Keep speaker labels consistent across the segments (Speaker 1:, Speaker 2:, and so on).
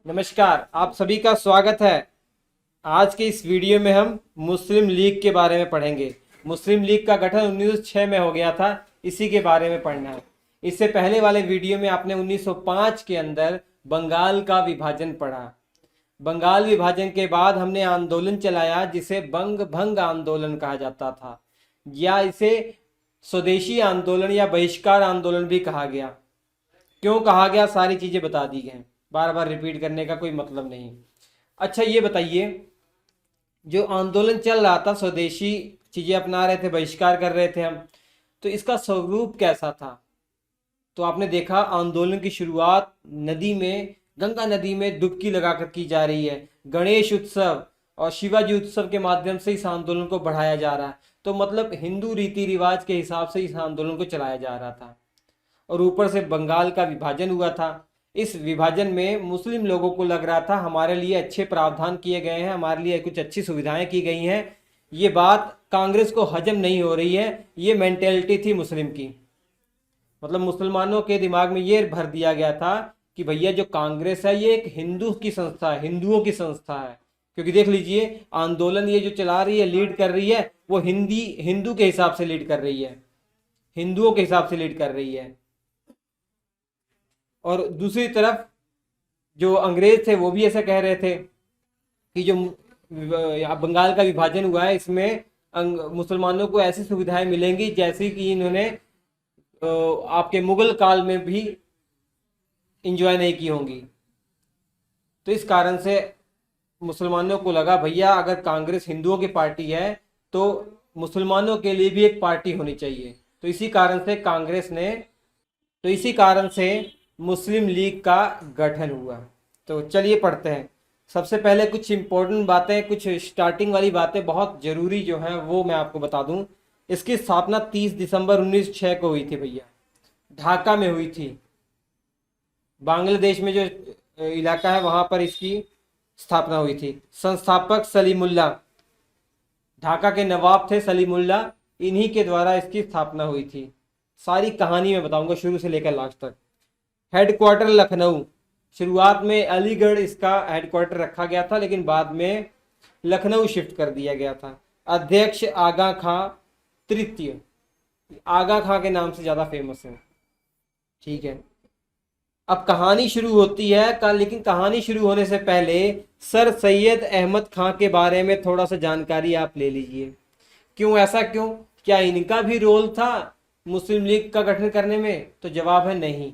Speaker 1: नमस्कार, आप सभी का स्वागत है। आज के इस वीडियो में हम मुस्लिम लीग के बारे में पढ़ेंगे। मुस्लिम लीग का गठन 1906 में हो गया था, इसी के बारे में पढ़ना है। इससे पहले वाले वीडियो में आपने 1905 के अंदर बंगाल का विभाजन पढ़ा। बंगाल विभाजन के बाद हमने आंदोलन चलाया जिसे बंग भंग आंदोलन कहा जाता था, या इसे स्वदेशी आंदोलन या बहिष्कार आंदोलन भी कहा गया। क्यों कहा गया, सारी चीजें बता दी गई, बार बार रिपीट करने का कोई मतलब नहीं। अच्छा ये बताइए, जो आंदोलन चल रहा था, स्वदेशी चीजें अपना रहे थे, बहिष्कार कर रहे थे हम, तो इसका स्वरूप कैसा था? तो आपने देखा आंदोलन की शुरुआत नदी में, गंगा नदी में डुबकी लगाकर की जा रही है। गणेश उत्सव और शिवाजी उत्सव के माध्यम से इस आंदोलन को बढ़ाया जा रहा है। तो मतलब हिंदू रीति रिवाज के हिसाब से इस आंदोलन को चलाया जा रहा था। और ऊपर से बंगाल का विभाजन हुआ था। इस विभाजन में मुस्लिम लोगों को लग रहा था हमारे लिए अच्छे प्रावधान किए गए हैं, हमारे लिए कुछ अच्छी सुविधाएं की गई हैं। ये बात कांग्रेस को हजम नहीं हो रही है। ये मेंटेलिटी थी मुस्लिम की, मतलब मुसलमानों के दिमाग में ये भर दिया गया था कि भैया जो कांग्रेस है ये एक हिंदू की संस्था है, हिंदुओं की संस्था है। क्योंकि देख लीजिए आंदोलन ये जो चला रही है, लीड कर रही है, वो हिंदू के हिसाब से लीड कर रही है, हिंदुओं के हिसाब से लीड कर रही है। और दूसरी तरफ जो अंग्रेज थे वो भी ऐसा कह रहे थे कि जो बंगाल का विभाजन हुआ है इसमें मुसलमानों को ऐसी सुविधाएं मिलेंगी जैसी कि इन्होंने आपके मुगल काल में भी इंजॉय नहीं की होंगी। तो इस कारण से मुसलमानों को लगा भैया अगर कांग्रेस हिंदुओं की पार्टी है तो मुसलमानों के लिए भी एक पार्टी होनी चाहिए। तो इसी कारण से मुस्लिम लीग का गठन हुआ। तो चलिए पढ़ते हैं। सबसे पहले कुछ इंपॉर्टेंट बातें, कुछ स्टार्टिंग वाली बातें बहुत ज़रूरी जो है वो मैं आपको बता दूं। इसकी स्थापना 30 दिसंबर 1906 को हुई थी भैया, ढाका में हुई थी। बांग्लादेश में जो इलाका है वहां पर इसकी स्थापना हुई थी। संस्थापक सलीमुल्ला, ढाका के नवाब थे सलीमुल्ला, इन्हीं के द्वारा इसकी स्थापना हुई थी। सारी कहानी मैं बताऊंगा शुरू से लेकर लास्ट तक। हेडक्वार्टर लखनऊ, शुरुआत में अलीगढ़ इसका हेडक्वार्टर रखा गया था लेकिन बाद में लखनऊ शिफ्ट कर दिया गया था। अध्यक्ष आगा खां तृतीय, आगा खां के नाम से ज़्यादा फेमस है। ठीक है, अब कहानी शुरू होती है लेकिन कहानी शुरू होने से पहले सर सैयद अहमद खां के बारे में थोड़ा सा जानकारी आप ले लीजिए। क्यों, ऐसा क्यों? क्या इनका भी रोल था मुस्लिम लीग का गठन करने में? तो जवाब है नहीं।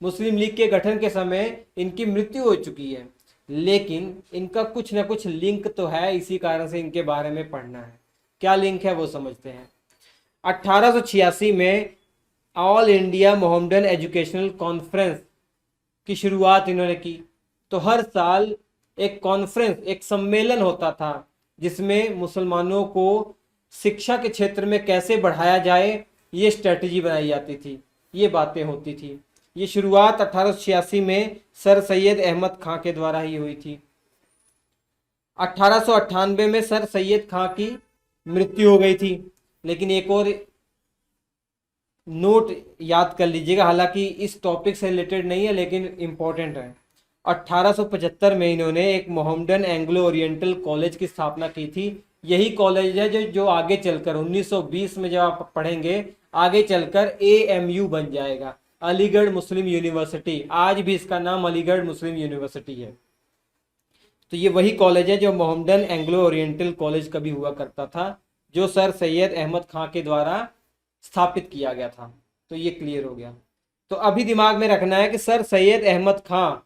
Speaker 1: मुस्लिम लीग के गठन के समय इनकी मृत्यु हो चुकी है, लेकिन इनका कुछ ना कुछ लिंक तो है, इसी कारण से इनके बारे में पढ़ना है। क्या लिंक है वो समझते हैं। 1886 में all India Mohammedan educational conference की शुरुआत इन्होंने की। तो हर साल एक कॉन्फ्रेंस, एक सम्मेलन होता था जिसमें मुसलमानों को शिक्षा के क्षेत्र में कैसे बढ़ाया जाए ये स्ट्रेटजी बनाई जाती थी, ये बातें होती थी। ये शुरुआत 1886 में सर सैयद अहमद खां के द्वारा ही हुई थी। 1898 में सर सैयद खां की मृत्यु हो गई थी। लेकिन एक और नोट याद कर लीजिएगा, हालांकि इस टॉपिक से रिलेटेड नहीं है लेकिन इंपॉर्टेंट है। 1875 में इन्होंने एक मोहम्मडन एंग्लो ओरिएंटल कॉलेज की स्थापना की थी। यही कॉलेज है जो आगे चलकर 1920 में जब आप पढ़ेंगे आगे चलकर AMU बन जाएगा, अलीगढ़ मुस्लिम यूनिवर्सिटी। आज भी इसका नाम अलीगढ़ मुस्लिम यूनिवर्सिटी है। तो ये वही कॉलेज है जो मोहम्मडन एंग्लो ओरिएंटल कॉलेज कभी हुआ करता था, जो सर सैयद अहमद खां के द्वारा स्थापित किया गया था। तो ये क्लियर हो गया। तो अभी दिमाग में रखना है कि सर सैयद अहमद खां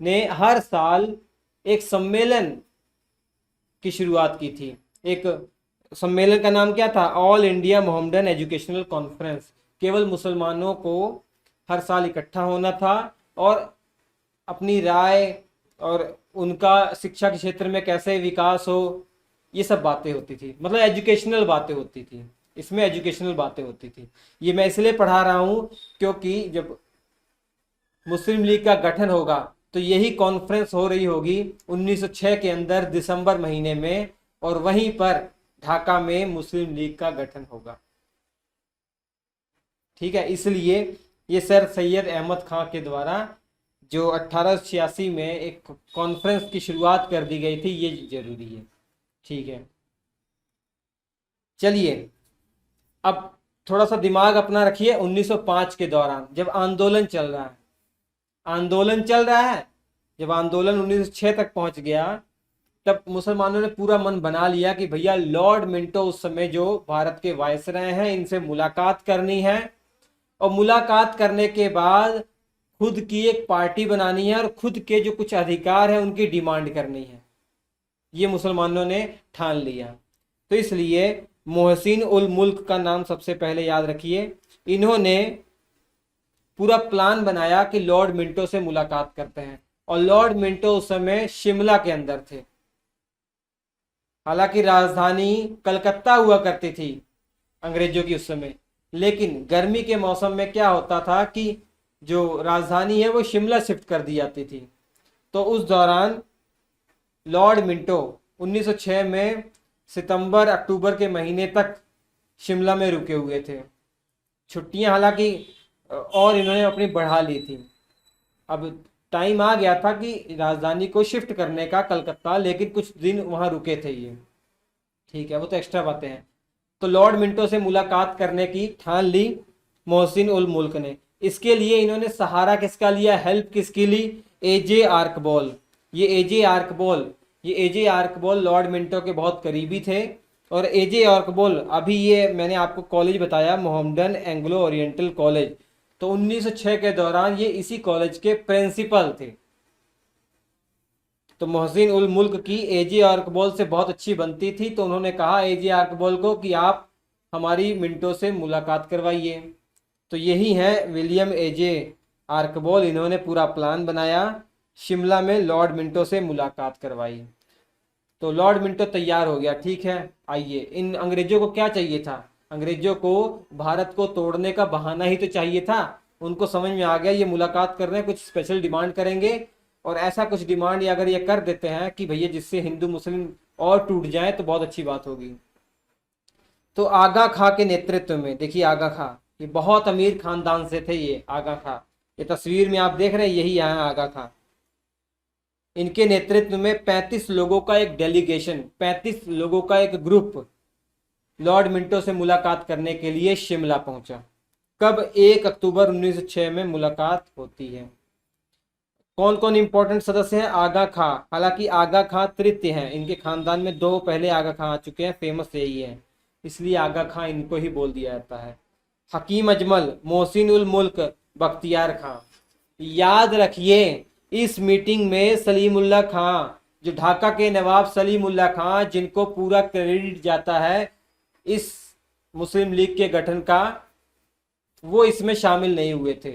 Speaker 1: ने हर साल एक सम्मेलन की शुरुआत की थी। एक सम्मेलन का नाम क्या था? All India Mohammedan educational conference. केवल मुसलमानों को हर साल इकट्ठा होना था और अपनी राय और उनका शिक्षा के क्षेत्र में कैसे विकास हो, ये सब बातें होती थी। मतलब एजुकेशनल बातें होती थी, इसमें एजुकेशनल बातें होती थी। ये मैं इसलिए पढ़ा रहा हूं क्योंकि जब मुस्लिम लीग का गठन होगा तो यही कॉन्फ्रेंस हो रही होगी 1906 के अंदर दिसंबर महीने में, और वहीं पर ढाका में मुस्लिम लीग का गठन होगा। ठीक है, इसलिए ये सर सैयद अहमद खां के द्वारा जो 1886 में एक कॉन्फ्रेंस की शुरुआत कर दी गई थी, ये जरूरी है। ठीक है, चलिए अब थोड़ा सा दिमाग अपना रखिए। 1905 के दौरान जब आंदोलन चल रहा है, आंदोलन चल रहा है, जब आंदोलन 1906 तक पहुंच गया, तब मुसलमानों ने पूरा मन बना लिया कि भैया लॉर्ड मिंटो उस समय जो भारत के वायसराय हैं, इनसे मुलाकात करनी है, और मुलाकात करने के बाद खुद की एक पार्टी बनानी है और खुद के जो कुछ अधिकार है उनकी डिमांड करनी है। ये मुसलमानों ने ठान लिया। तो इसलिए मोहसिन उल मुल्क का नाम सबसे पहले याद रखिए। इन्होंने पूरा प्लान बनाया कि लॉर्ड मिंटो से मुलाकात करते हैं, और लॉर्ड मिंटो उस समय शिमला के अंदर थे। हालांकि राजधानी कलकत्ता हुआ करती थी अंग्रेजों की उस समय, लेकिन गर्मी के मौसम में क्या होता था कि जो राजधानी है वो शिमला शिफ्ट कर दी जाती थी। तो उस दौरान लॉर्ड मिंटो 1906 में सितंबर अक्टूबर के महीने तक शिमला में रुके हुए थे। छुट्टियां हालांकि और इन्होंने अपनी बढ़ा ली थी। अब टाइम आ गया था कि राजधानी को शिफ्ट करने का कलकत्ता, लेकिन कुछ दिन वहां रुके थे ये। ठीक है, वो तो एक्स्ट्रा बातें हैं। तो लॉर्ड मिंटो से मुलाकात करने की ठान ली मोहसिन उल मुल्क ने। इसके लिए इन्होंने सहारा किसका लिया, हेल्प किसकी ली, एजे आर्कबॉल। ये एजे आर्कबॉल लॉर्ड मिंटो के बहुत करीबी थे। और एजे आर्कबॉल, अभी ये मैंने आपको कॉलेज बताया, मोहम्मडन एंग्लो ओरिएंटल कॉलेज, तो 1906 के दौरान ये इसी कॉलेज के प्रिंसिपल थे। तो मोहसिन उल मुल्क की एजे आर्कबॉल से बहुत अच्छी बनती थी, तो उन्होंने कहा एजे आर्कबॉल को कि आप हमारी मिंटो से मुलाकात करवाइए। तो यही है विलियम एजे आर्कबॉल। इन्होंने पूरा प्लान बनाया, शिमला में लॉर्ड मिंटो से मुलाकात करवाई। तो लॉर्ड मिंटो तैयार हो गया। ठीक है, आइए, इन अंग्रेजों को क्या चाहिए था, अंग्रेजों को भारत को तोड़ने का बहाना ही तो चाहिए था। उनको समझ में आ गया ये मुलाकात कर रहे हैं, कुछ स्पेशल डिमांड करेंगे, और ऐसा कुछ डिमांड अगर ये कर देते हैं कि भैया जिससे हिंदू मुस्लिम और टूट जाए तो बहुत अच्छी बात होगी। तो आगा खां के नेतृत्व में, देखिए आगा खां, ये बहुत अमीर खानदान से थे ये आगा खां। ये तस्वीर में आप देख रहे हैं, यही यहाँ आगा खां। इनके नेतृत्व में 35 लोगों का एक डेलीगेशन, 35 लोगों का एक ग्रुप लॉर्ड मिंटो से मुलाकात करने के लिए शिमला पहुंचा। कब, 1 अक्टूबर 1906 में मुलाकात होती है। कौन कौन इंपॉर्टेंट सदस्य हैं, आगा खां। हालांकि आगा खां तृतीय हैं, इनके खानदान में 2 पहले आगा खां आ चुके हैं, फेमस यही है, इसलिए आगा खां इनको ही बोल दिया जाता है। हकीम अजमल, मोहसिन उल मुल्क, बख्तियार खां। याद रखिए इस मीटिंग में सलीमुल्लाह खां, जो ढाका के नवाब सलीमुल्लाह खां, जिनको पूरा क्रेडिट जाता है इस मुस्लिम लीग के गठन का, वो इसमें शामिल नहीं हुए थे।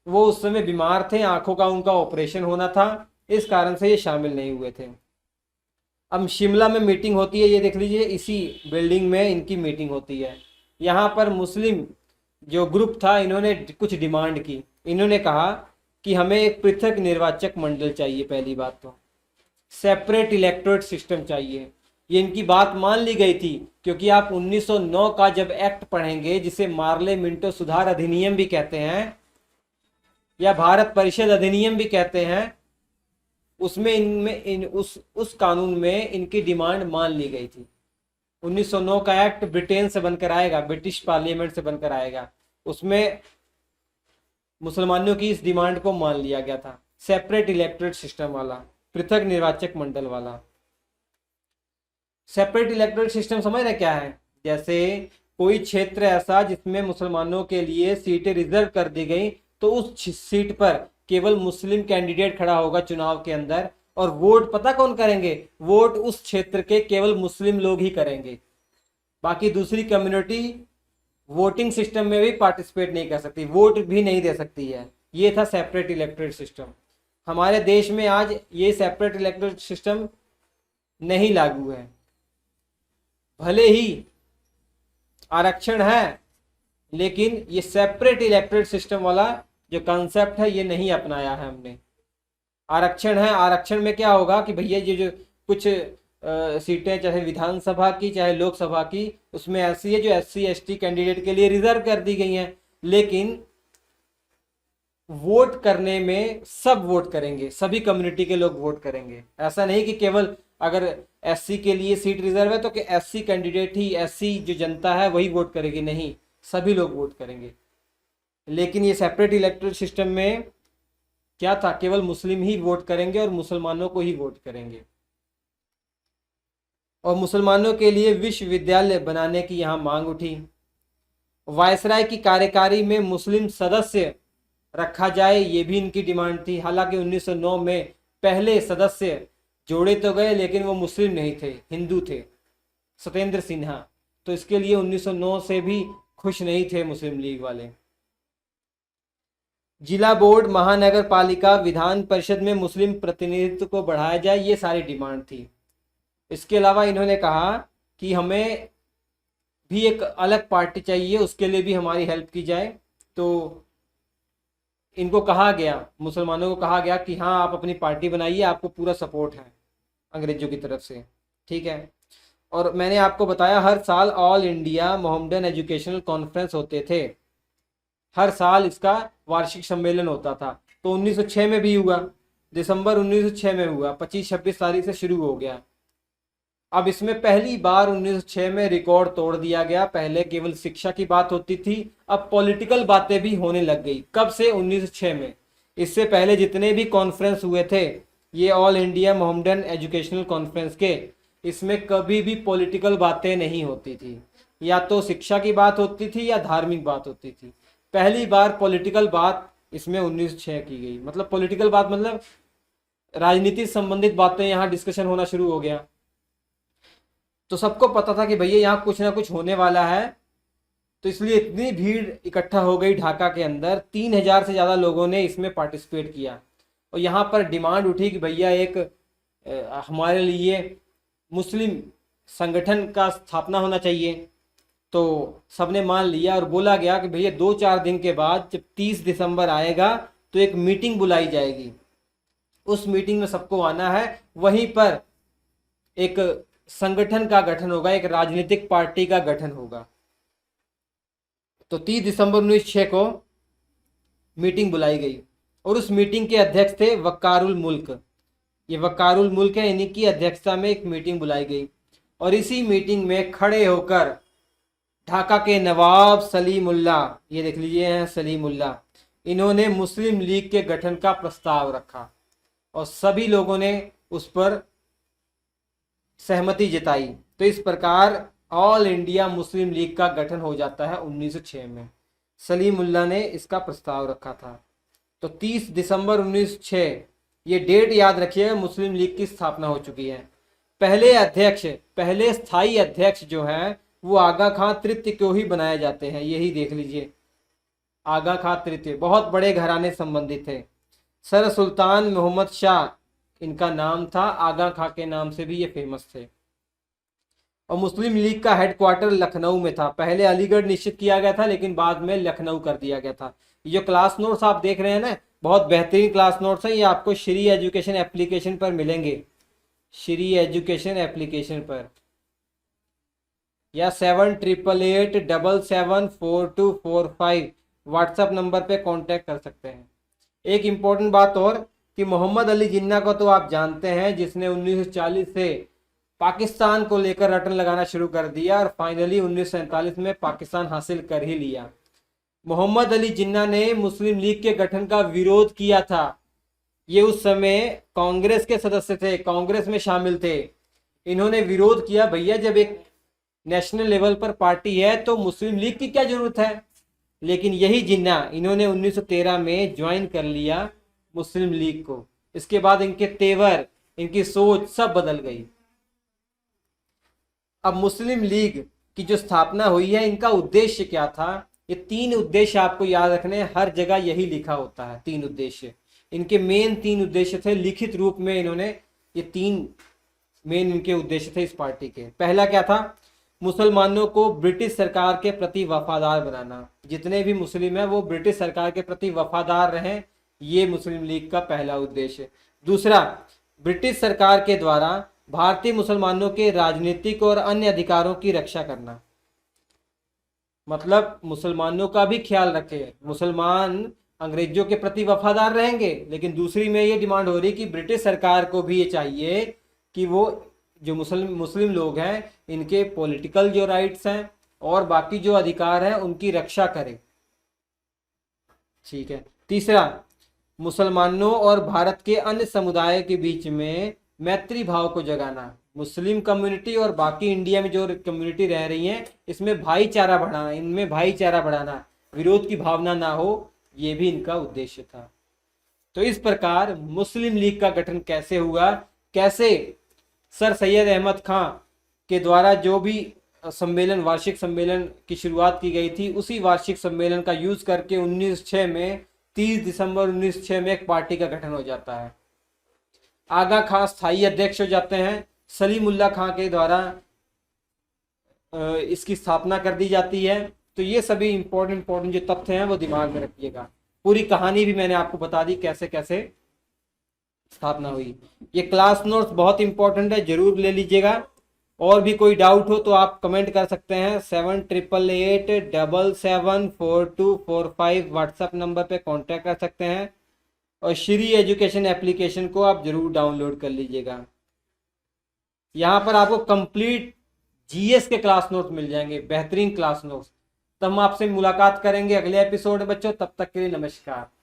Speaker 1: वो उस समय बीमार थे, आंखों का उनका ऑपरेशन होना था, इस कारण से ये शामिल नहीं हुए थे। अब शिमला में मीटिंग होती है, ये देख लीजिए, इसी बिल्डिंग में इनकी मीटिंग होती है। यहाँ पर मुस्लिम जो ग्रुप था, इन्होंने कुछ डिमांड की। इन्होंने कहा कि हमें एक पृथक निर्वाचक मंडल चाहिए, पहली बात तो सेपरेट इलेक्टोरेट सिस्टम चाहिए। ये इनकी बात मान ली गई थी, क्योंकि आप 1909 का जब एक्ट पढ़ेंगे, जिसे मार्ले मिंटो सुधार अधिनियम भी कहते हैं या भारत परिषद अधिनियम भी कहते हैं, उसमें उस कानून में इनकी डिमांड मान ली गई थी। 1909 का एक्ट ब्रिटेन से बनकर आएगा, ब्रिटिश पार्लियामेंट से बनकर आएगा, उसमें मुसलमानों की इस डिमांड को मान लिया गया था, सेपरेट इलेक्टोरेट सिस्टम वाला, पृथक निर्वाचक मंडल वाला। सेपरेट इलेक्टोरेट सिस्टम समझ रहे क्या है, जैसे कोई क्षेत्र ऐसा जिसमें मुसलमानों के लिए सीटें रिजर्व कर दी गई, तो उस सीट पर केवल मुस्लिम कैंडिडेट खड़ा होगा चुनाव के अंदर, और वोट पता कौन करेंगे, वोट उस क्षेत्र के केवल मुस्लिम लोग ही करेंगे। बाकी दूसरी कम्युनिटी वोटिंग सिस्टम में भी पार्टिसिपेट नहीं कर सकती, वोट भी नहीं दे सकती है। ये था सेपरेट इलेक्टोरेट सिस्टम। हमारे देश में आज ये सेपरेट इलेक्टोरेट सिस्टम नहीं लागू है। भले ही आरक्षण है, लेकिन ये सेपरेट इलेक्टोरेट सिस्टम वाला जो कॉन्सेप्ट है ये नहीं अपनाया है हमने। आरक्षण है, आरक्षण में क्या होगा कि भैया ये जो कुछ सीटें चाहे विधानसभा की चाहे लोकसभा की, उसमें ऐसी है जो SC ST कैंडिडेट के लिए रिजर्व कर दी गई हैं, लेकिन वोट करने में सब वोट करेंगे, सभी कम्युनिटी के लोग वोट करेंगे। ऐसा नहीं कि केवल अगर एससी के लिए सीट रिजर्व है तो कि एससी कैंडिडेट ही, एससी जो जनता है वही वोट करेगी, नहीं, सभी लोग वोट करेंगे। लेकिन ये सेपरेट इलेक्टोरल सिस्टम में क्या था, केवल मुस्लिम ही वोट करेंगे और मुसलमानों को ही वोट करेंगे। और मुसलमानों के लिए विश्वविद्यालय बनाने की यहाँ मांग उठी। वायसराय की कार्यकारी में मुस्लिम सदस्य रखा जाए, ये भी इनकी डिमांड थी। हालांकि 1909 में पहले सदस्य जोड़े तो गए लेकिन वो मुस्लिम नहीं थे, हिंदू थे, सत्येंद्र सिन्हा। तो इसके लिए 1909 से भी खुश नहीं थे मुस्लिम लीग वाले। जिला बोर्ड, महानगर पालिका, विधान परिषद में मुस्लिम प्रतिनिधित्व को बढ़ाया जाए, ये सारी डिमांड थी। इसके अलावा इन्होंने कहा कि हमें भी एक अलग पार्टी चाहिए, उसके लिए भी हमारी हेल्प की जाए। तो इनको कहा गया, मुसलमानों को कहा गया कि हाँ आप अपनी पार्टी बनाइए, आपको पूरा सपोर्ट है अंग्रेजों की तरफ से, ठीक है। और मैंने आपको बताया हर साल all India Mohammedan educational conference होते थे, हर साल इसका वार्षिक सम्मेलन होता था। तो 1906 में भी हुआ, दिसंबर 1906 में हुआ, 25-26 तारीख से शुरू हो गया। अब इसमें पहली बार 1906 में रिकॉर्ड तोड़ दिया गया। पहले केवल शिक्षा की बात होती थी, अब पॉलिटिकल बातें भी होने लग गई। कब से? 1906 में। इससे पहले जितने भी कॉन्फ्रेंस हुए थे, ये all India Mohammedan educational conference के, इसमें कभी भी पॉलिटिकल बातें नहीं होती थी, या तो शिक्षा की बात होती थी या धार्मिक बात होती थी। पहली बार पॉलिटिकल बात इसमें 1906 की गई। मतलब पॉलिटिकल बात मतलब राजनीति से संबंधित बातें यहाँ डिस्कशन होना शुरू हो गया। तो सबको पता था कि भैया यहाँ कुछ ना कुछ होने वाला है, तो इसलिए इतनी भीड़ इकट्ठा हो गई ढाका के अंदर। 3000 से ज़्यादा लोगों ने इसमें पार्टिसिपेट किया। और यहाँ पर डिमांड उठी कि भैया एक हमारे लिए मुस्लिम संगठन का स्थापना होना चाहिए। तो सबने मान लिया और बोला गया कि भैया 2-4 दिन के बाद जब 30 दिसंबर आएगा तो एक मीटिंग बुलाई जाएगी, उस मीटिंग में सबको आना है। वहीं पर एक संगठन का गठन होगा, एक राजनीतिक पार्टी का गठन होगा। तो 30 दिसंबर 1906 को मीटिंग बुलाई गई और उस मीटिंग के अध्यक्ष थे वक्कारुल मुल्क। ये वक्कारुल मुल्क है, इन्हीं की अध्यक्षता में एक मीटिंग बुलाई गई। और इसी मीटिंग में खड़े होकर ढाका के नवाब सलीमुल्लाह, ये देख लीजिए हैं सलीमुल्लाह, इन्होंने मुस्लिम लीग के गठन का प्रस्ताव रखा और सभी लोगों ने उस पर सहमति जताई। तो इस प्रकार ऑल इंडिया मुस्लिम लीग का गठन हो जाता है 1906 में। सलीमुल्लाह ने इसका प्रस्ताव रखा था। तो 30 दिसंबर 1906, ये डेट याद रखिएगा, मुस्लिम लीग की स्थापना हो चुकी है। पहले स्थायी अध्यक्ष जो हैं वो आगा खां तृतीय को ही बनाए जाते हैं। यही देख लीजिए, आगा खां तृतीय बहुत बड़े घराने संबंधित थे। सर सुल्तान मोहम्मद शाह इनका नाम था, आगा खां के नाम से भी ये फेमस थे। और मुस्लिम लीग का हेडक्वार्टर लखनऊ में था। पहले अलीगढ़ निश्चित किया गया था लेकिन बाद में लखनऊ कर दिया गया था। ये जो क्लास नोट्स आप देख रहे हैं ना, बहुत बेहतरीन क्लास नोट्स हैं, ये आपको श्री एजुकेशन एप्लीकेशन पर मिलेंगे, श्री एजुकेशन एप्लीकेशन पर, या 7888774245 व्हाट्सएप नंबर पे कांटेक्ट कर सकते हैं। एक इम्पोर्टेंट बात और कि मोहम्मद अली जिन्ना को तो आप जानते हैं, जिसने 1940 से पाकिस्तान को लेकर रटन लगाना शुरू कर दिया और फाइनली 1947 में पाकिस्तान हासिल कर ही लिया। मोहम्मद अली जिन्ना ने मुस्लिम लीग के गठन का विरोध किया था। ये उस समय कांग्रेस के सदस्य थे, कांग्रेस में शामिल थे। इन्होंने विरोध किया, भैया जब एक नेशनल लेवल पर पार्टी है तो मुस्लिम लीग की क्या जरूरत है। लेकिन यही जिन्ना, इन्होंने 1913 में ज्वाइन कर लिया मुस्लिम लीग को। इसके बाद इनके तेवर, इनकी सोच सब बदल गई। अब मुस्लिम लीग की जो स्थापना हुई है, इनका उद्देश्य क्या था? ये 3 उद्देश्य आपको याद रखने, हर जगह यही लिखा होता है, 3 उद्देश्य। इनके मेन 3 उद्देश्य थे, लिखित रूप में इन्होंने ये 3 मेन इनके उद्देश्य थे इस पार्टी के। पहला क्या था? मुसलमानों को ब्रिटिश सरकार के प्रति वफादार बनाना। जितने भी मुस्लिम हैं वो ब्रिटिश सरकार के प्रति वफादार रहें, ये मुस्लिम लीग का पहला उद्देश्य। दूसरा, ब्रिटिश सरकार के द्वारा भारतीय मुसलमानों के राजनीतिक और अन्य अधिकारों की रक्षा करना। मतलब मुसलमानों का भी ख्याल रखे, मुसलमान अंग्रेजों के प्रति वफादार रहेंगे, लेकिन दूसरी में ये डिमांड हो रही कि ब्रिटिश सरकार को भी ये चाहिए कि वो जो मुस्लिम लोग हैं इनके पॉलिटिकल जो राइट्स हैं और बाकी जो अधिकार हैं उनकी रक्षा करे। ठीक है। तीसरा, मुसलमानों और भारत के अन्य समुदाय के बीच में मैत्री भाव को जगाना। मुस्लिम कम्युनिटी और बाकी इंडिया में जो कम्युनिटी रह रही हैं इसमें भाईचारा बढ़ाना, इनमें भाईचारा बढ़ाना, विरोध की भावना ना हो, ये भी इनका उद्देश्य था। तो इस प्रकार मुस्लिम लीग का गठन कैसे हुआ, कैसे सर सैयद अहमद खां के द्वारा जो भी सम्मेलन, वार्षिक सम्मेलन की शुरुआत की गई थी, उसी वार्षिक सम्मेलन का यूज करके 1906 में 30 दिसंबर 1906 में एक पार्टी का गठन हो जाता है। आगा खां स्थायी अध्यक्ष हो जाते हैं। सलीमुल्लाह खां के द्वारा इसकी स्थापना कर दी जाती है। तो ये सभी इंपॉर्टेंट जो तथ्य हैं वो दिमाग में रखिएगा। पूरी कहानी भी मैंने आपको बता दी कैसे कैसे स्थापना हुई। ये क्लास नोट्स बहुत इंपॉर्टेंट है, जरूर ले लीजिएगा। और भी कोई डाउट हो तो आप कमेंट कर सकते हैं। 7888774245 व्हाट्सएप नंबर पे कांटेक्ट कर सकते हैं। और श्री एजुकेशन एप्लीकेशन को आप जरूर डाउनलोड कर लीजिएगा। यहाँ पर आपको कंप्लीट जीएस के क्लास नोट्स मिल जाएंगे, बेहतरीन क्लास नोट्स। तब हम आपसे मुलाकात करेंगे अगले एपिसोड में बच्चों। तब तक के लिए नमस्कार।